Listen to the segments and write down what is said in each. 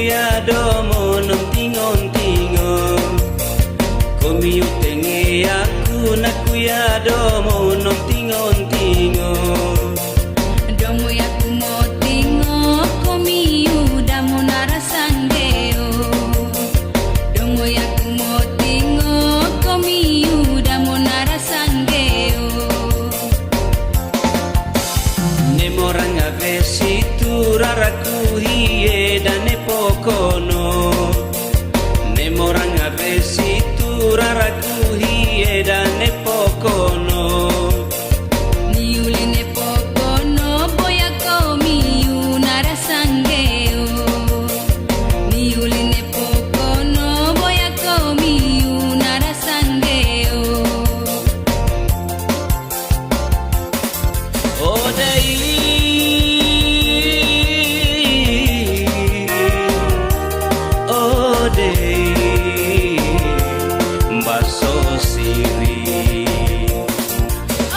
kuya domo non tingon tingo komi utenge aku na kuya domo non tingon tingo domo yaku mo tingo komi uda mo narasangeo domo yaku mo tingo komi uda mo narasangeo nemoranga vesitu raraku hiye dane pokono nemoranga vesitu raraku hiye dane pokono niuline pokono boya komi unarasangeo niuline pokono boya komi unarasangeo odai baso siri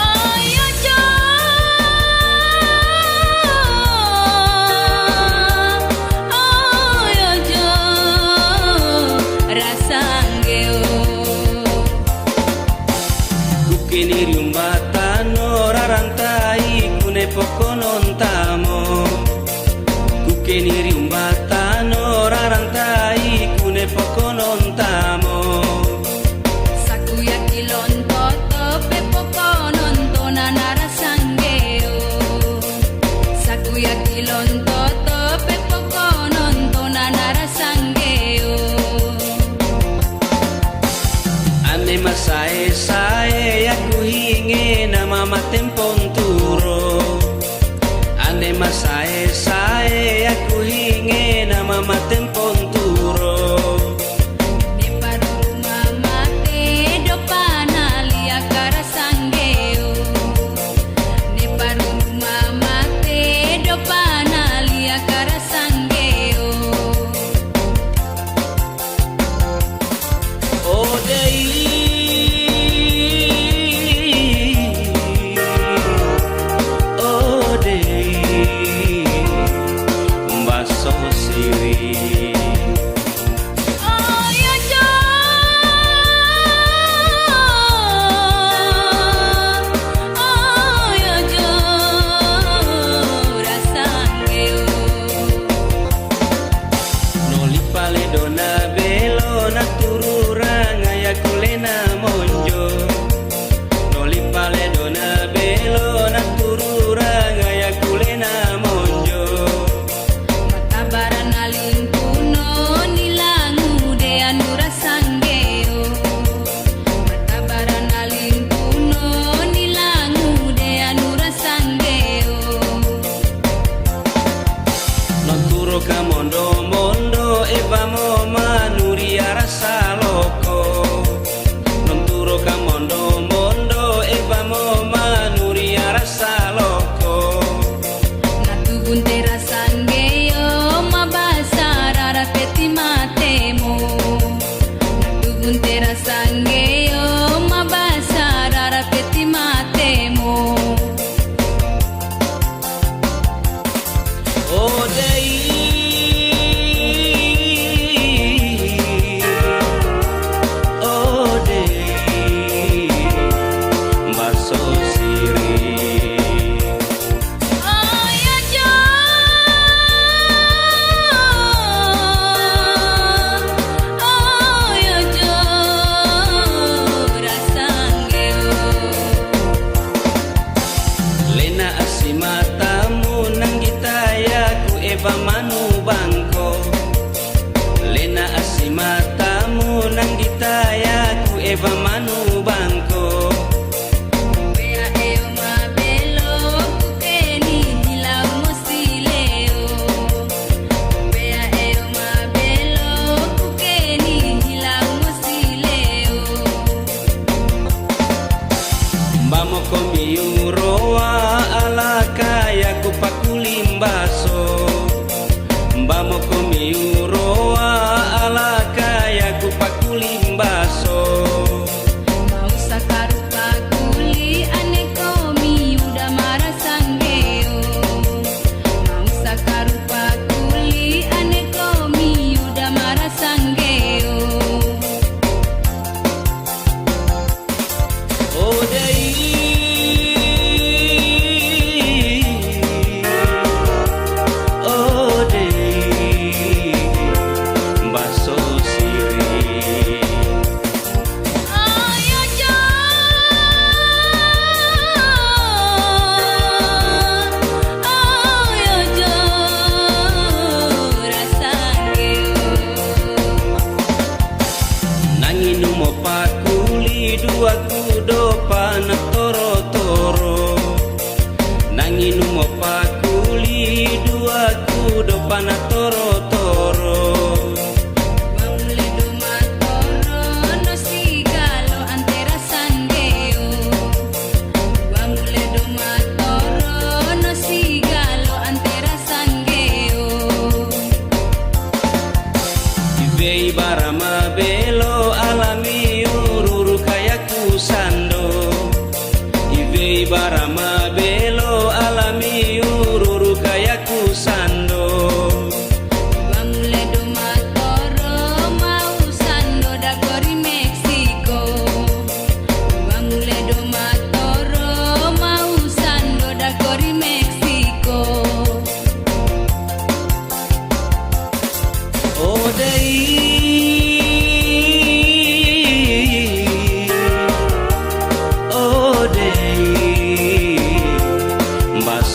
ayo jo rasangeo kukini riumbatano rarantai kune pokonon tamo kukini riumbatano rarantai kune pokonon tamo sakuya kilon toto pepo konon tona narasangeo sakuya kilon toto pepo konon tona narasangeo ane masae sae aku hinge na mama tempon turo ane masae sae aku hinge na mama tempon turo de paru mama te do panalia karasangeo de paru mama te do panalia karasangeo odei baso siri ayo jo rasangeo noli pale dona belo na tururanga ya kulena monjo noli pale dona belo na tururanga ya kulena monjo matabaran alimpuno nilangu de anura sangeo matabaran alimpuno nilangu de anura sangeo non turo ka mondo mondo e vamo manuri arasa loko non turo ka mondo mondo e vamo manuri arasa loko natubun tera sangeo mabasa rara peti matemo natubun tera sangeo mabasa rara peti matemo odei baso siri ayo jo rasangeo lena asimatamu nang gitayaku eva manu bangko lena asimatamu nang gitayaku eva manu bangko Bea eo mabelo kukeni hilau mosileo Bea eo mabelo kukeni hilau mosileo mbamo komi uroa ala kaya kupakulimbaso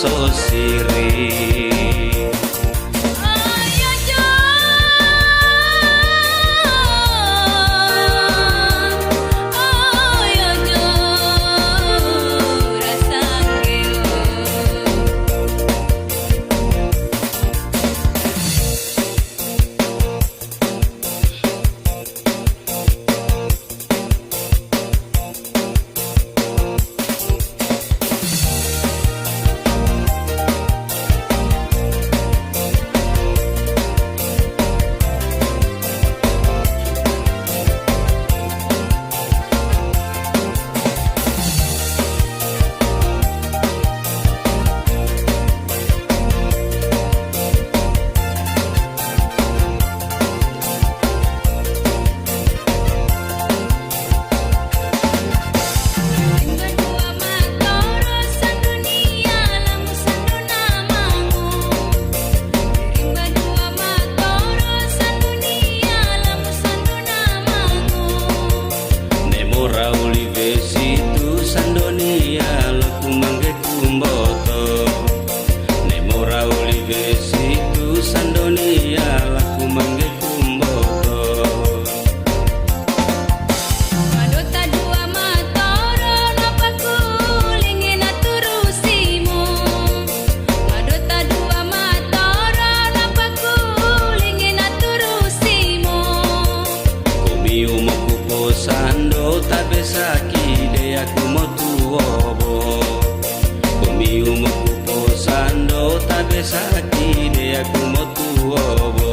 baso siri. Sando tabe sakide aku motuobo Komi umukupo sando tabe sakide aku motuobo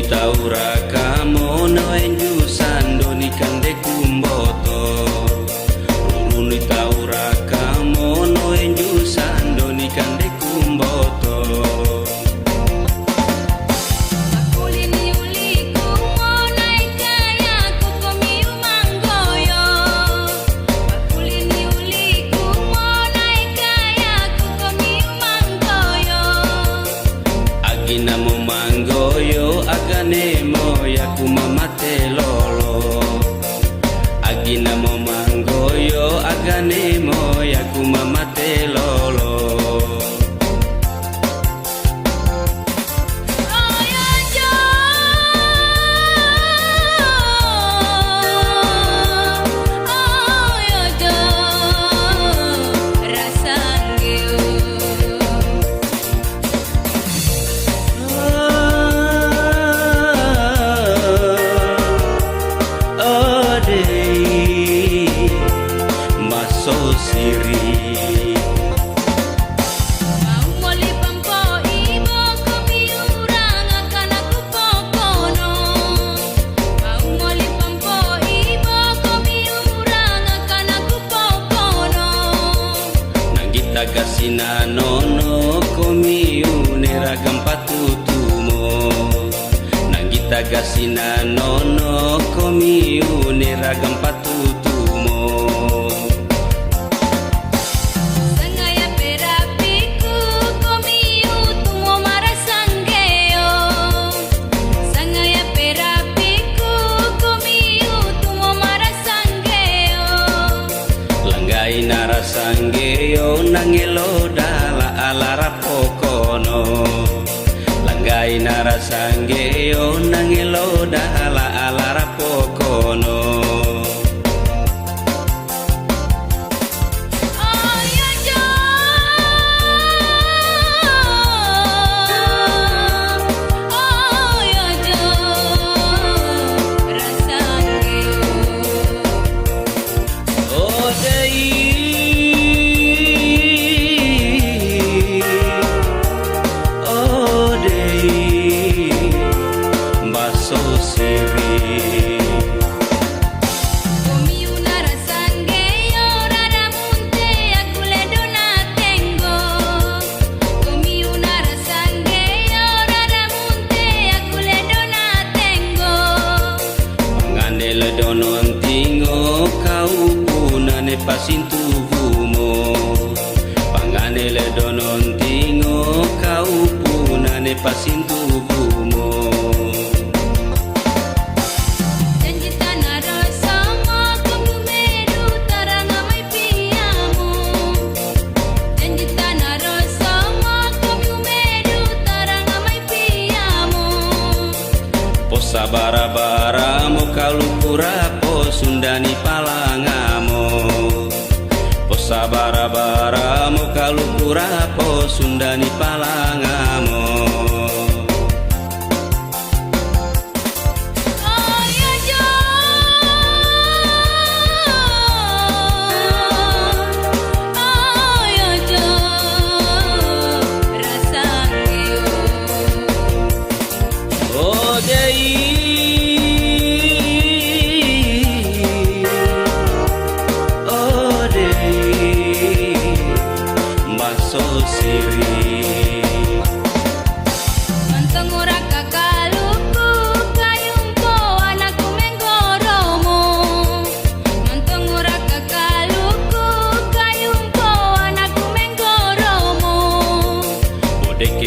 Taura kamo no enju sando ni kande kumboto Ruruni taura kamo no enju sando ni kande kumboto Makulini uliku mona ikaya kukomi umangoyo Makulini uliku mona ikaya kukomi umangoyo Agina mo mangoyo agane moya kumamate lolo Agina mo mangoyo agane moya kumamate lolo Tagasina nono komi uneragam patutumo Nangita gasina nono komi uneragam patutumo Sangaya perapiku komi utumo marasangeo Sangaya perapiku komi utumo marasangeo Langgai narasangeo nangelo dala alara pokono Langgai narasangeo nangelo dala alara pokono pasin tubuhmu. Janji tanah rasa kamu medu tarangamai piamu. Janji tanah rasa kamu medu tarangamai piamu. Posa bara-bara mo kalukura po sundani palangamo. Posa bara-bara mo kalukura po sundani palangamo.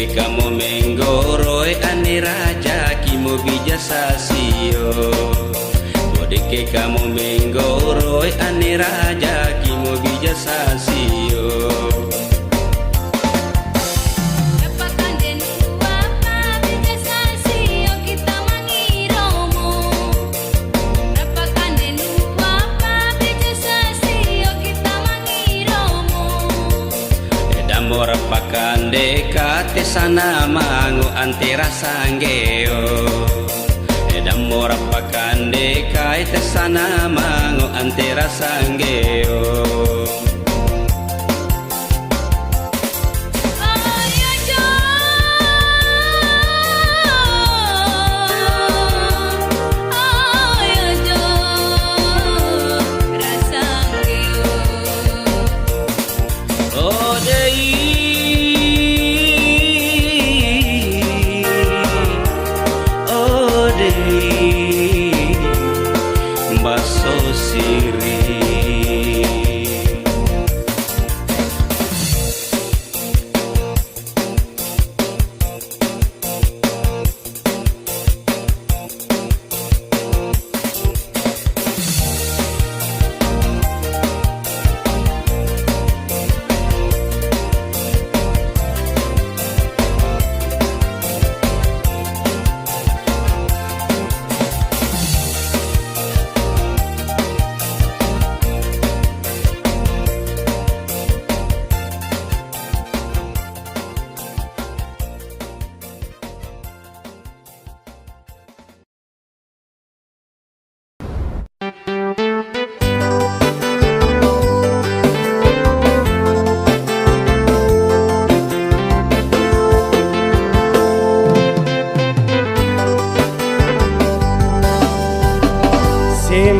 Kamu menggoroi ane raja kimo bijasasio. Bodeke kamu menggoroi ane raja kimo bijasasio. Rapakan denu apa bijasasio kita mangiromo. Rapakan denu apa bijasasio kita mangiromo. Edamo rapakan dekate sana mangu antera sanggeo. Edamo rapakan dekate sana mangu antera sanggeo. Baso siri.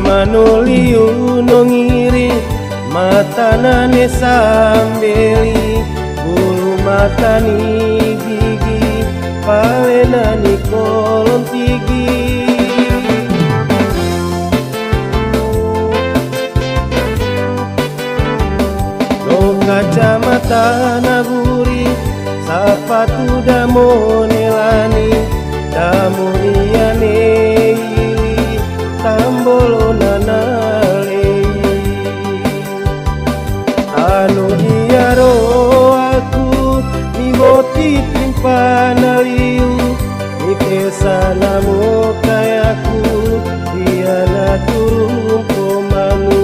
Manuliu nongiri matanane sambeli bulu matani gigi palenani kolon tigi. No kacamata naburi sapatu damonelani damuniane tambolo nanalei anu iaro aku miboti timpanaliu ikesana mo kayaku diana turun komanu.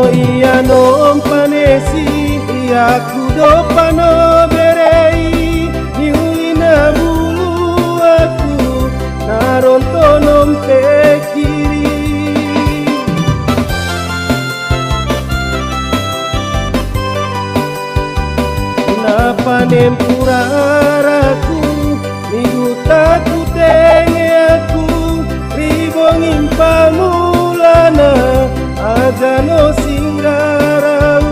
Iya nom panesi iya kudo pano berei niulina bulu aku naronto nom pekiri na panen puraraku Niduta ku tenge aku Ribongin pamulana Agano singgarau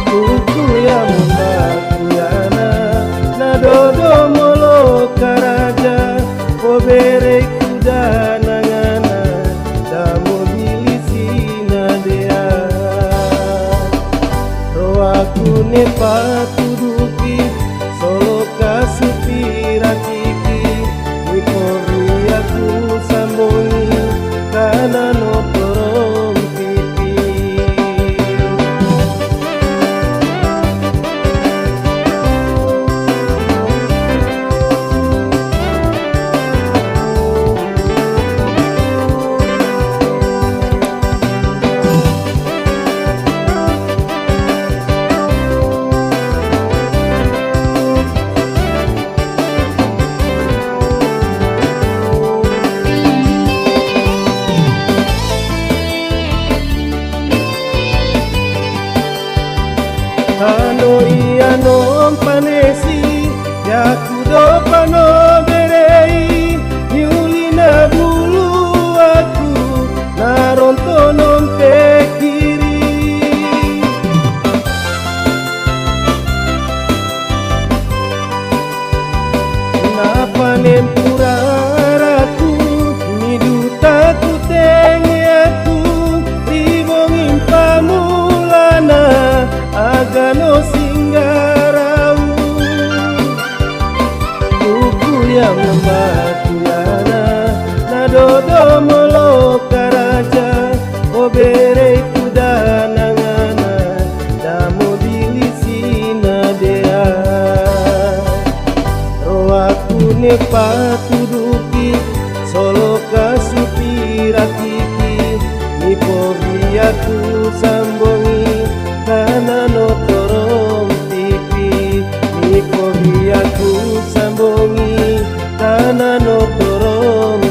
Kuku yang membakuyana Nadodo molo karaja Pobere kuda nangana Damo bilisina dea Roaku ne patuduki Solo kasupira kiki Wipori aku sambungi Kana no porong pipi Ano iya nom panesi Yaku do pano berei Niulina bulu aku Naronto nom kiri Na panen puraraku Niduta ku tenge aku Ribongin pamulana Agano singgarau Kuku yang membatuyana Nadodo molo karaja Obere kuda nangana Damo bilisina dea Roaku ne patuduki Solo kasupira kiki Nipo biaku sambongi Kana no torong pipi Nipo biaku sambongi Kana no torong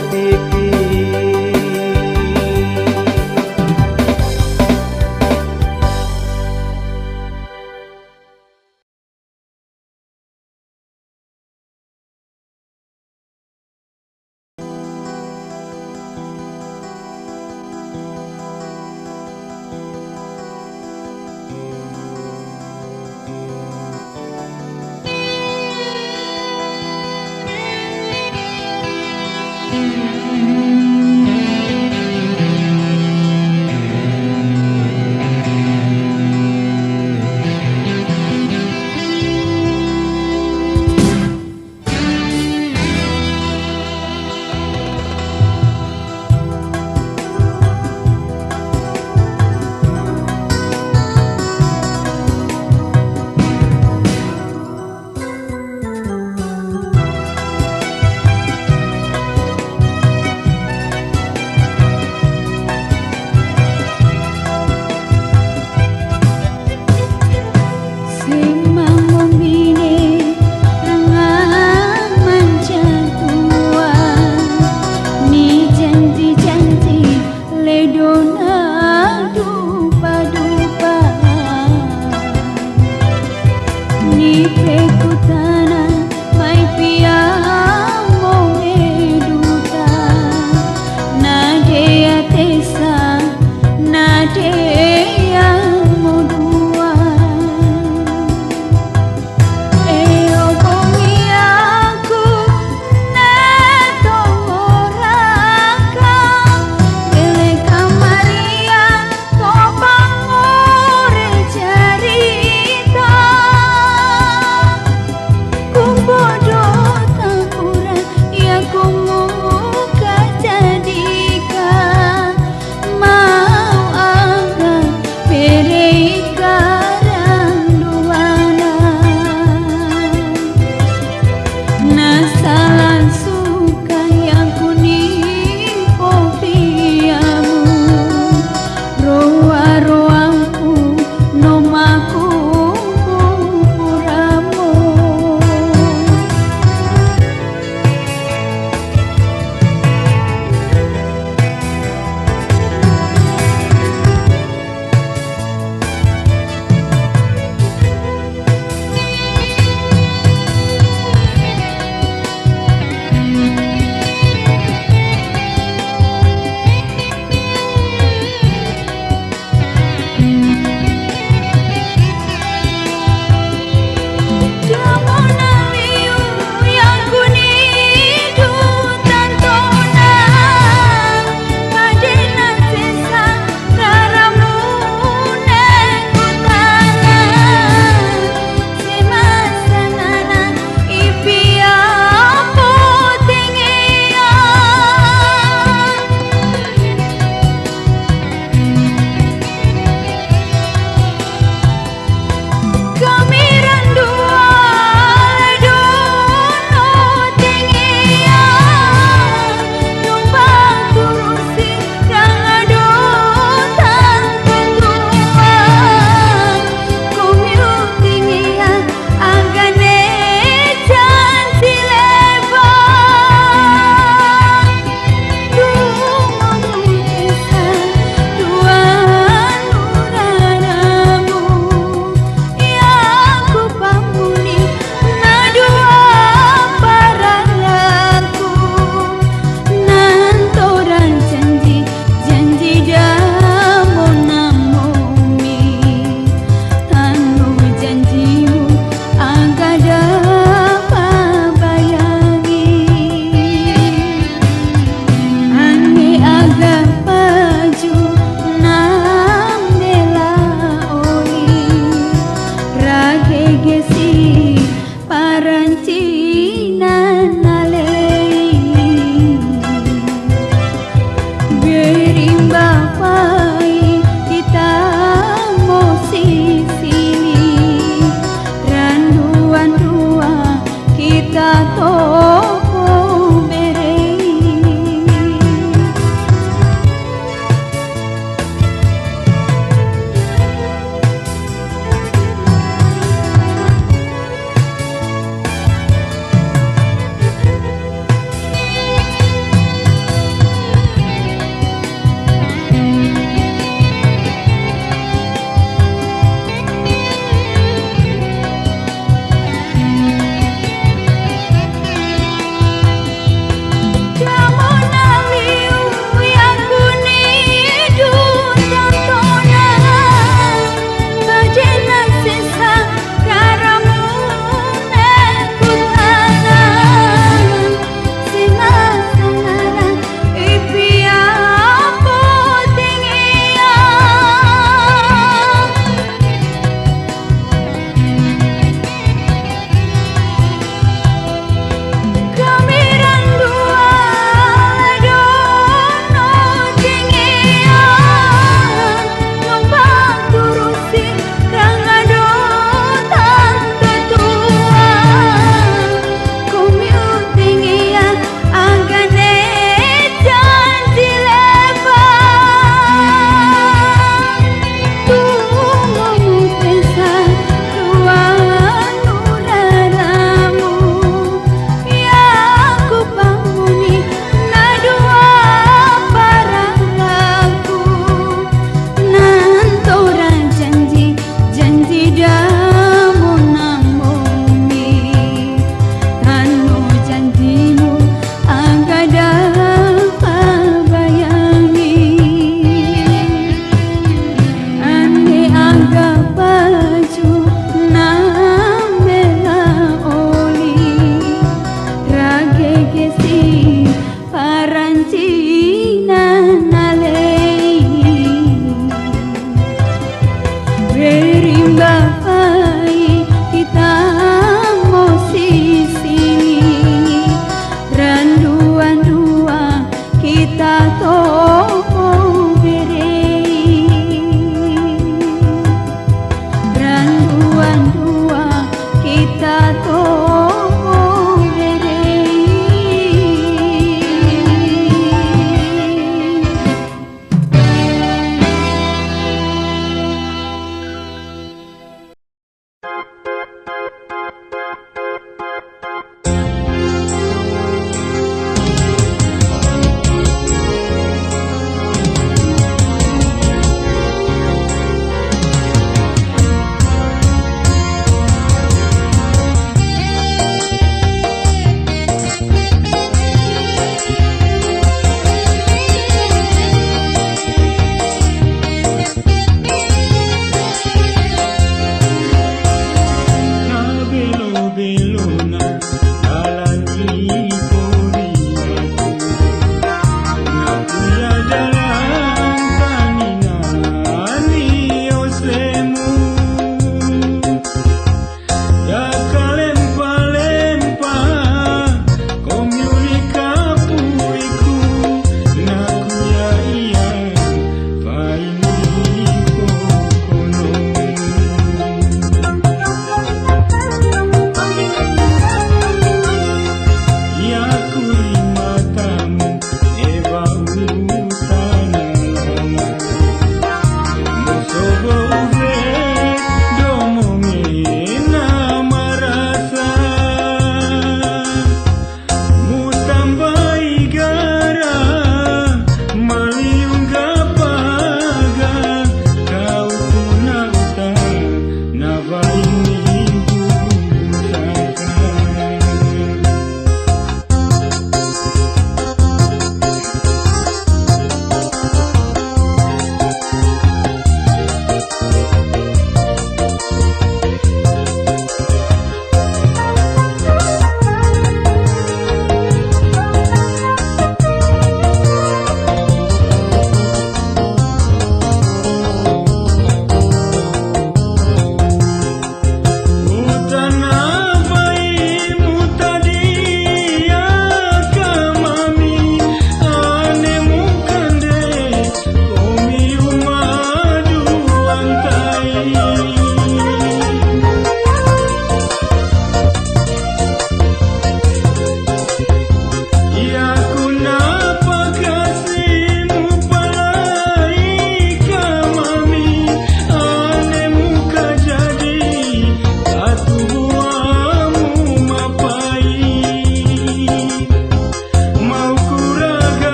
Rimba pai kita musisi Randuan-dua kita toko beri Randuan-dua kita toko beri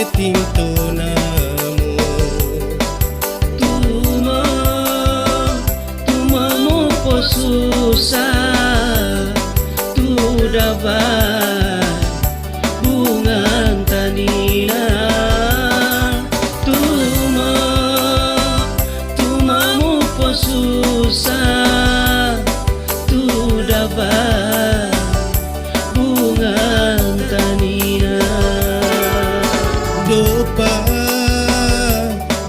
ketinto namu Tuma mo po susah Tu dapat bungang tanina Tuma mo po susah Tu dapat bungang tanina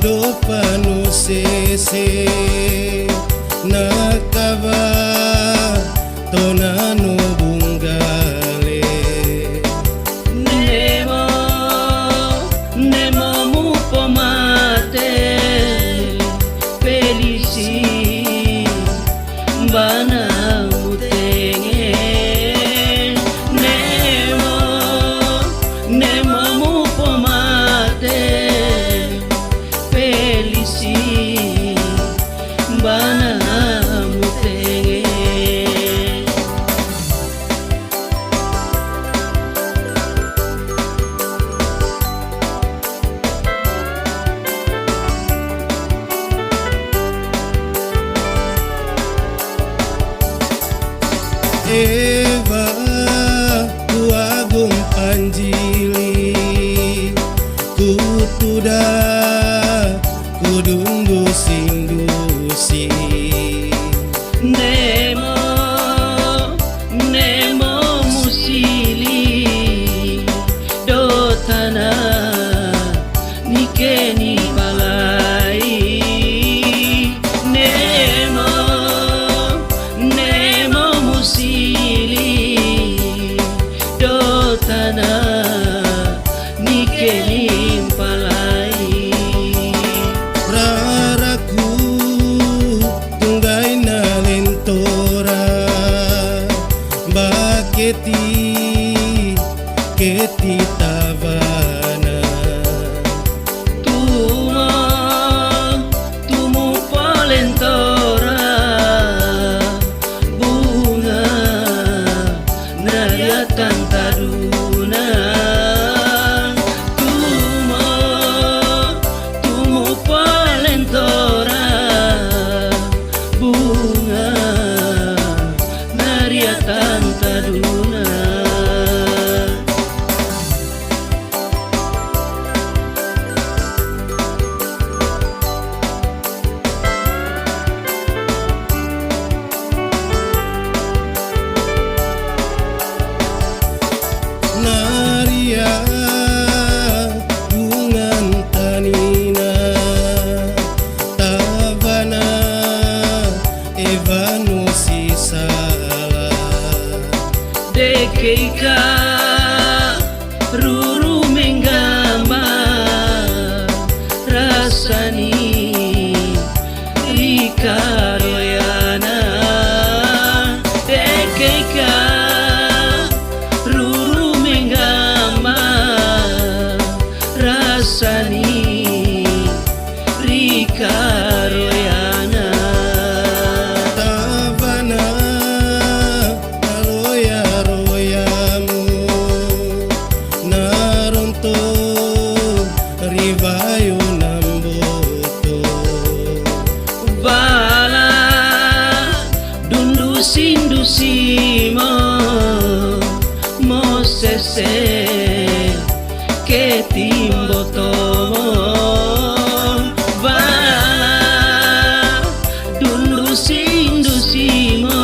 Dopa no sese nakaba tonano bunggale Nemo mu pomate Felici Bana mutenge Nemo mu pomate Felici Bana mutenge Eva kuagung panjili kutuda kudundusin-dusi Nemo musili dotana nikeni balai Nemo musili dotana nikeni balai raraku tunggai na lentora baketi keti tavana Tumu palentora bunga naria tantaduna Tumu palentora bunga naria tantaduna Naria bungan tanina tavana evanu sisala Dekeika ruru menggamba rasani Rika royana Dekeika ruru menggamba rasani Rika royana tavana aloya royamu naronto rivayo namboto Bala dundusindusimo Mosese ketimbo tomo Bala dundusindusimo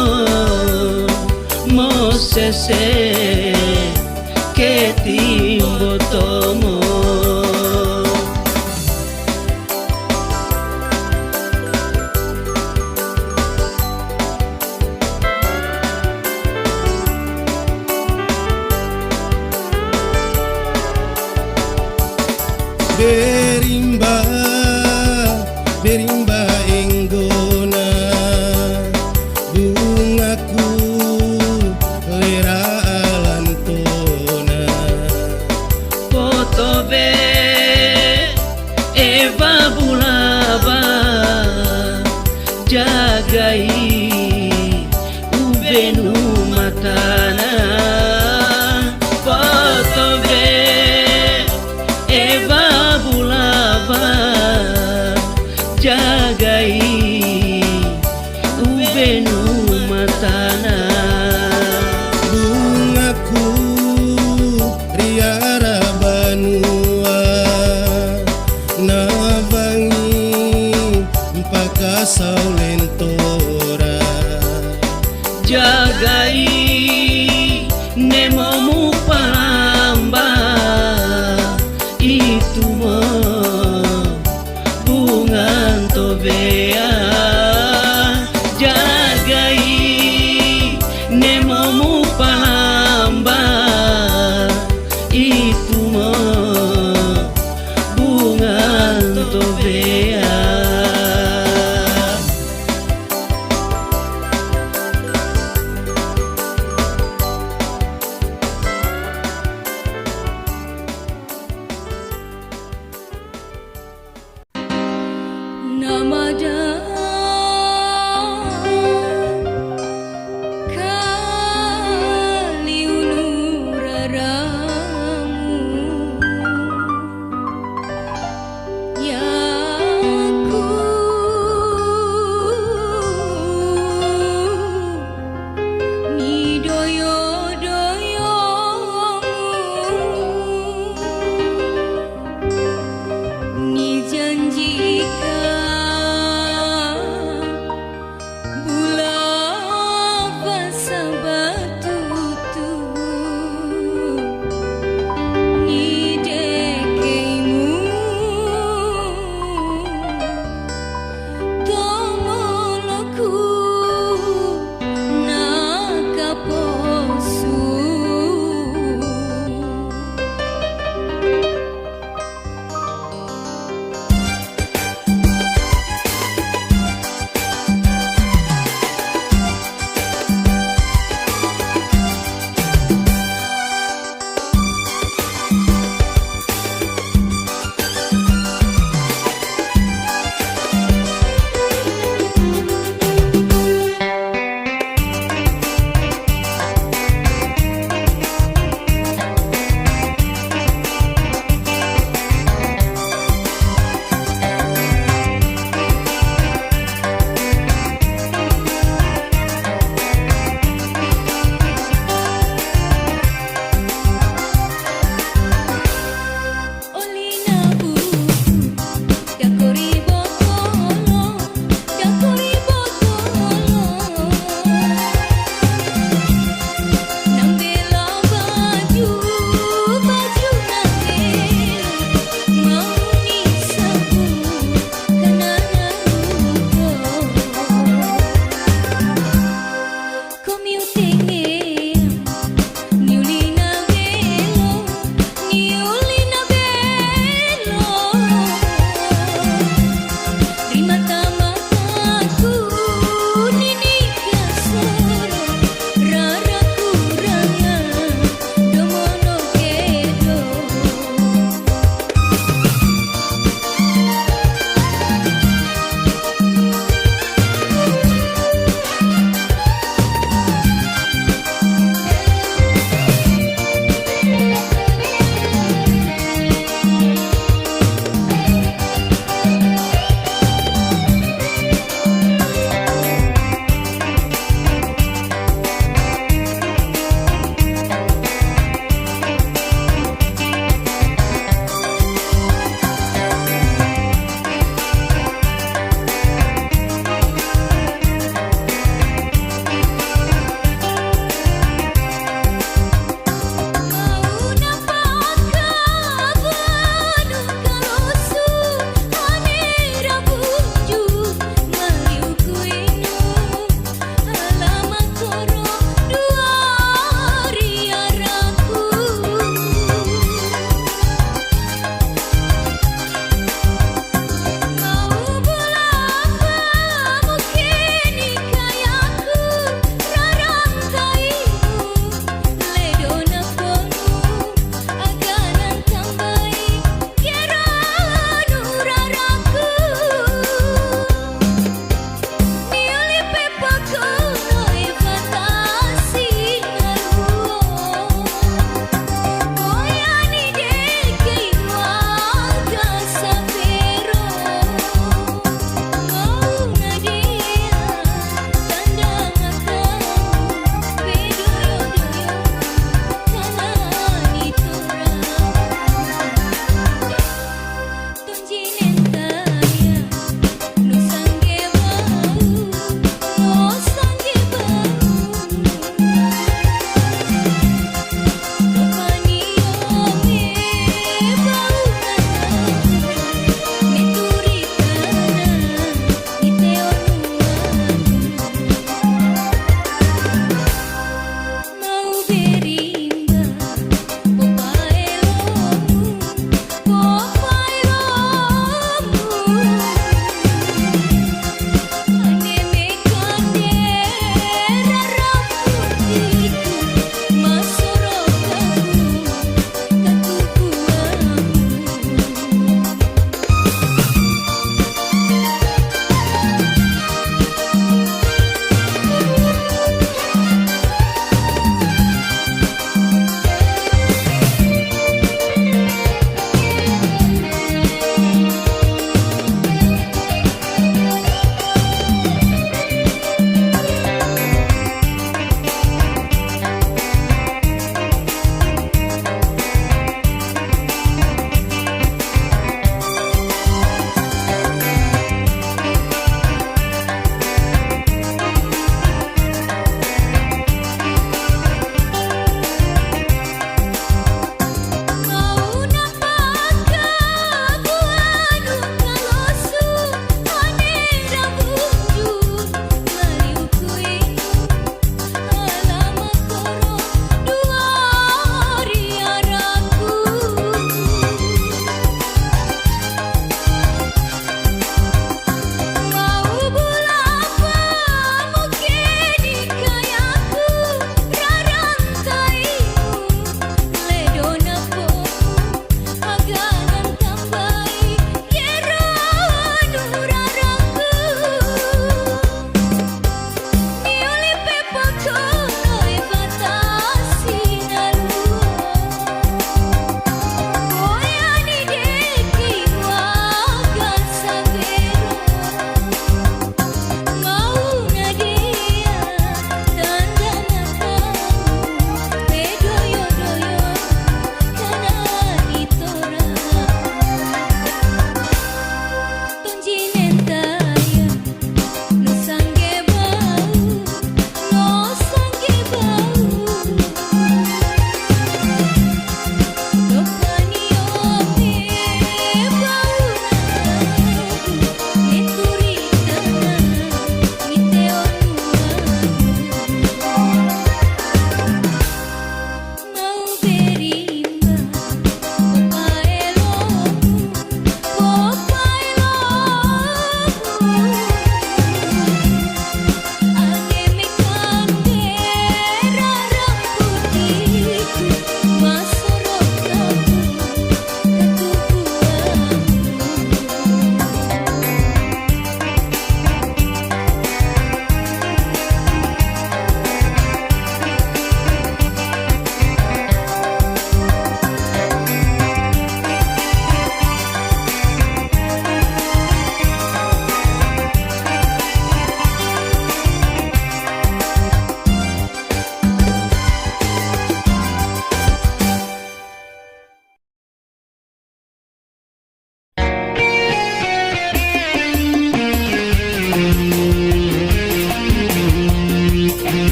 Mosese ketimbo tomo berimba enggona bungaku lera alantona foto be Eva bulaba jagai ubenu matana foto be Eva nemomu palamba itu mah bungan tobea jagai nemomu palamba itu mah bungan tobea.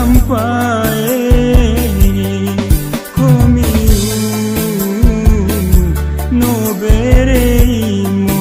sampai komiu no bereimu.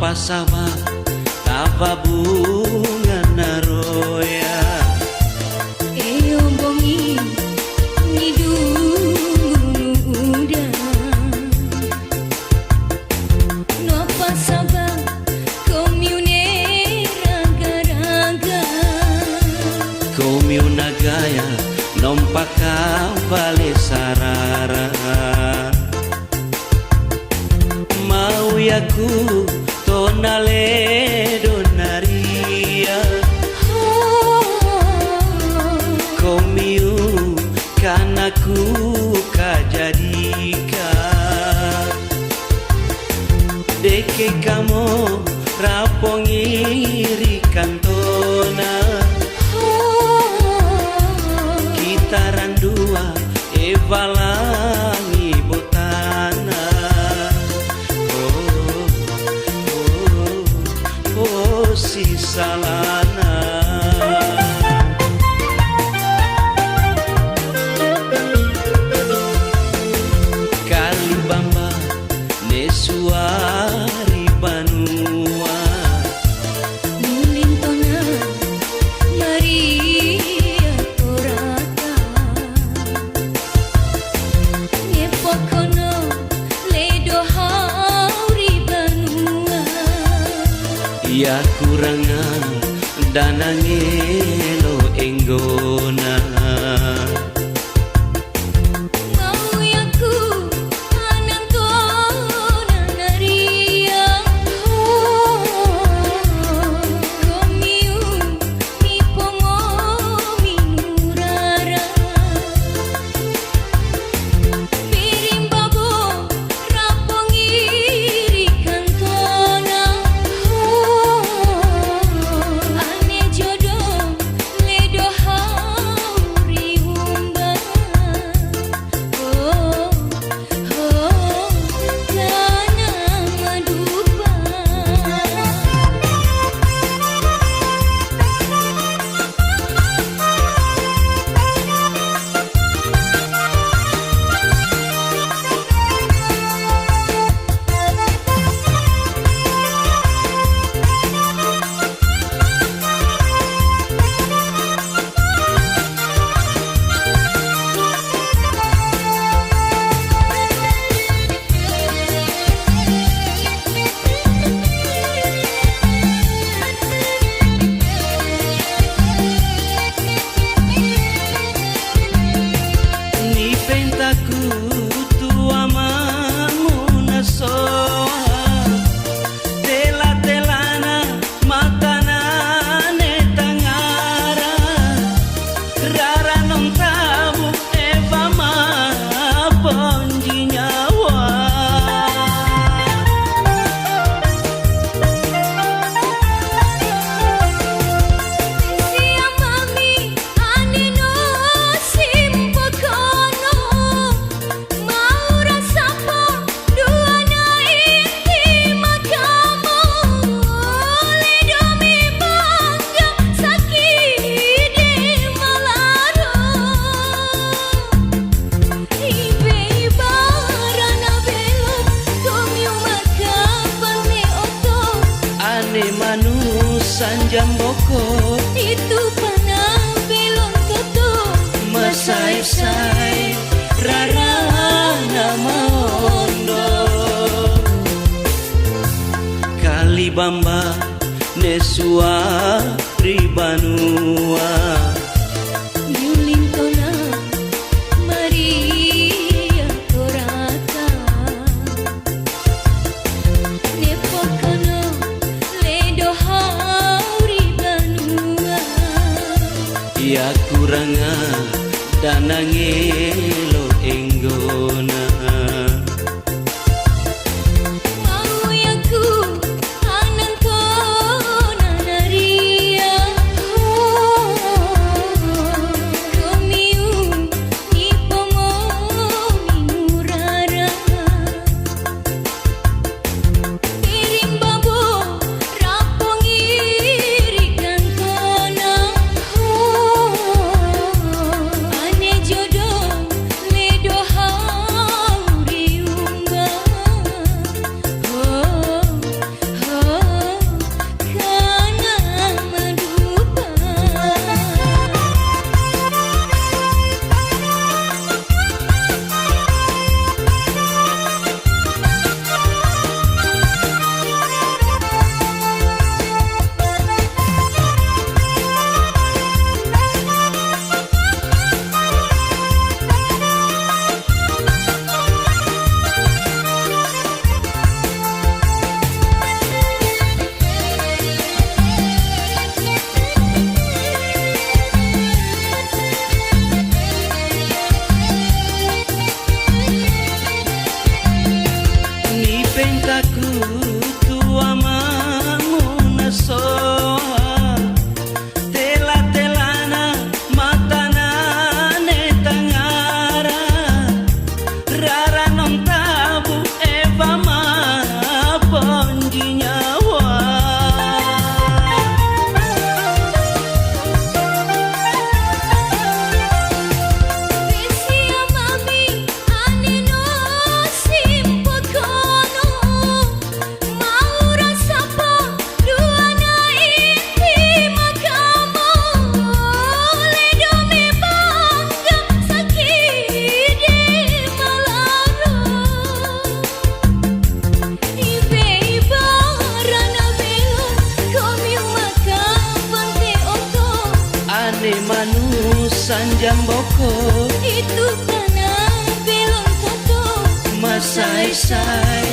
pasaba tava bunga naroya Bongi hidung udah no pasaba commune raga-raga Komiu nagaya nompaka vale sarara Mau yaku tonale donaria Komiu kanaku kajadika Deke kamu rapongiri kantona Kita randua evalangi botana si salana Kalibamba nesuari banua Mulintona Maria Torata Nepokono Ledo Hauri Banua Ya kuranga danangelo enggona Mau yaku anantona naria Komiu mi pongo minurara Birimbabo rapongiri kantona Ane jodoh ledo hauri umba Dana madupa Ni pentaku tua mamuna soa Tela-telana matana netangara Rara non tabu eva ma ponji nyawa Sia mami ane no simpokono Mau rasapo duana inti makamu Ledo mi bangga sakit malaro Ibe ibarana belo komiu makapan me oto Ane manu sanjamboko Itu panah belon toto Masai-sai rara nama ondo Kalibamba nesua ribanua Mulintona Maria Torata Nepokono Ledo Hauri Banua Ya kuranga danangelo enggona Mau yaku anantona naria Komiu ipongo minurara Birimbabo rapongiri kantona Ane jodoh Taku tua manguna soa tela-telana matana netangara rara non tabu eva ma ponji nyawa Besia mami ane no simpo kono Maura sapa duana inti makamo Ledo me bangga sakit malaro Ibe ibarana belo komi makapante oto ane manusan jamboko Itu kana belum foto masai-sai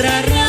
rara